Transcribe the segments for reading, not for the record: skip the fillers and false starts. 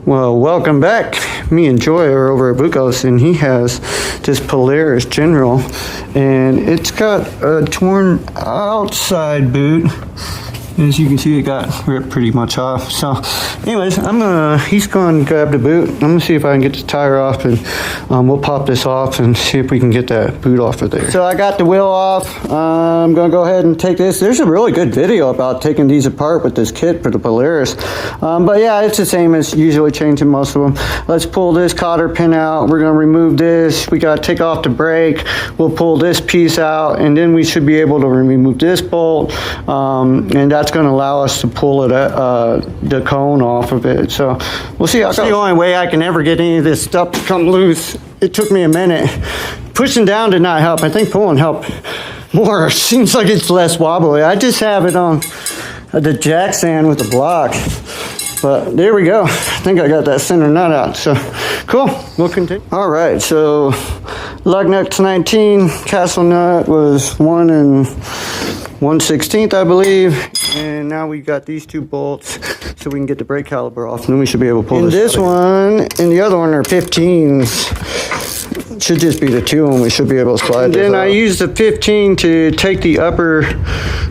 Well, welcome back. Me and Joy are over at Bucos, and he has this Polaris General, and it's got a torn outside boot. As you can see, it got ripped pretty much off. So, anyways, he's going to grab the boot. I'm going to see if I can get the tire off, and we'll pop this off and see if we can get that boot off of there. So I got the wheel off. I'm going to go ahead and take this. There's a really good video about taking these apart with this kit for the Polaris. But yeah, it's the same as usually changing most of them. Let's pull this cotter pin out. We're going to remove this. We got to take off the brake. We'll pull this piece out, and then we should be able to remove this bolt. And that's going to allow us to pull it the cone off of it. So we'll see. That's the only way I can ever get any of this stuff to come loose. It took me a minute. Pushing down did not help. I think pulling helped more. Seems like it's less wobbly. I just have it on the jack stand with the block. But there we go. I think I got that center nut out. So cool. We'll continue. All right. So lug nuts 19. Castle nut was 1 1/16, I believe. And now we got these two bolts so we can get the brake caliper off, and then we should be able to pull this one. And the other one are 15s. Should just be the 2, and we should be able to slide and then I used the 15 to take the upper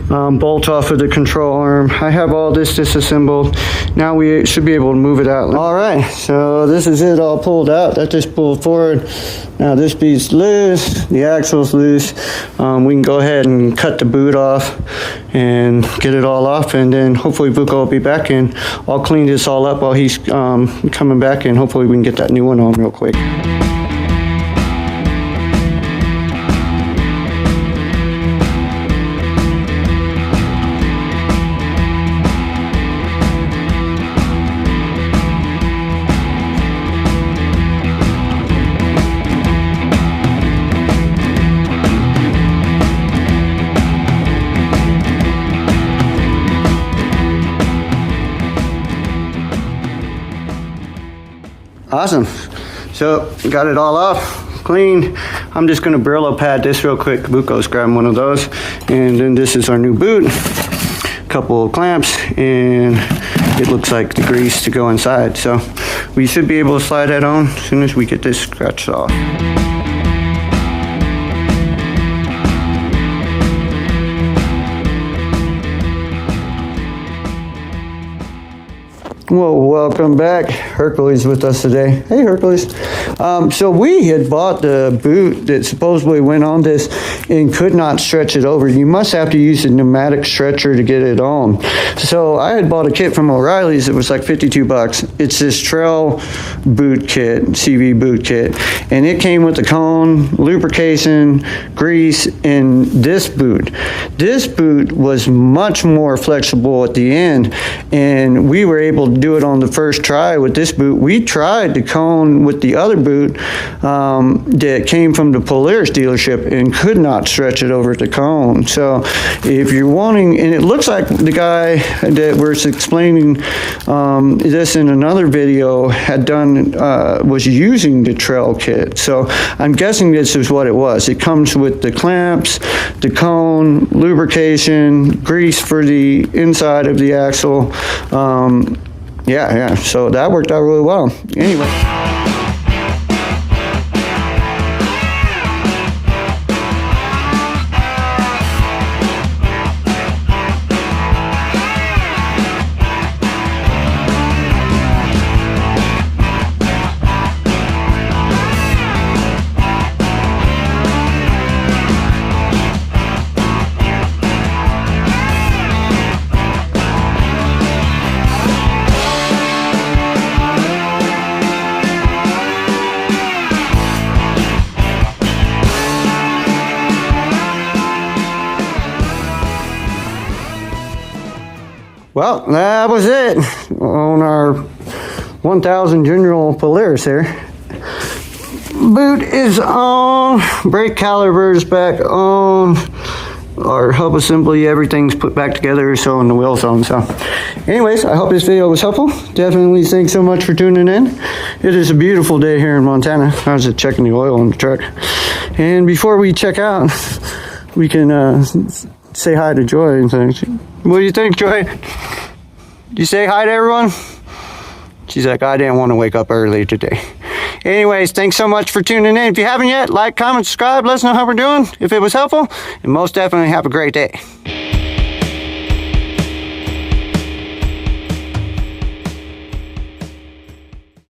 bolt off of the control arm. I have all this disassembled. Now we should be able to move it out. All right, so this is it all pulled out. That just pulled forward. Now this piece loose, the axle's loose. We can go ahead and cut the boot off and get it all off, and then hopefully Buco will be back in. I'll clean this all up while he's coming back, and hopefully we can get that new one on real quick. Awesome. So got it all off, clean. I'm just gonna Brillo pad this real quick. Buco's grabbing one of those, and then this is our new boot. Couple of clamps, and it looks like the grease to go inside. So we should be able to slide that on as soon as we get this scratched off. Well, welcome back. Hercules with us today. Hey, Hercules. So we had bought the boot that supposedly went on this and could not stretch it over. You must have to use a pneumatic stretcher to get it on. So I had bought a kit from O'Reilly's. It was like $52. It's this trail boot kit, CV boot kit. And it came with the cone, lubrication, grease, and this boot. This boot was much more flexible at the end, and we were able to do it on the first try with this boot. We tried the cone with the other boot that came from the Polaris dealership and could not stretch it over the cone. So if you're wanting, and it looks like the guy that was explaining this in another video had done, was using the trail kit. So I'm guessing this is what it was. It comes with the clamps, the cone, lubrication, grease for the inside of the axle. Yeah, so that worked out really well. Anyway. Well, that was it on our 1000 General Polaris here. Boot is on, brake calipers back on, our hub assembly, everything's put back together, so and the wheels on. So anyways, I hope this video was helpful. Definitely thanks so much for tuning in. It is a beautiful day here in Montana. I was just checking the oil on the truck. And before we check out, we can say hi to Joy and things. What do you think, Joy? You say hi to everyone? She's like, I didn't want to wake up early today. Anyways, thanks so much for tuning in. If you haven't yet, like, comment, subscribe. Let us know how we're doing, if it was helpful. And most definitely have a great day.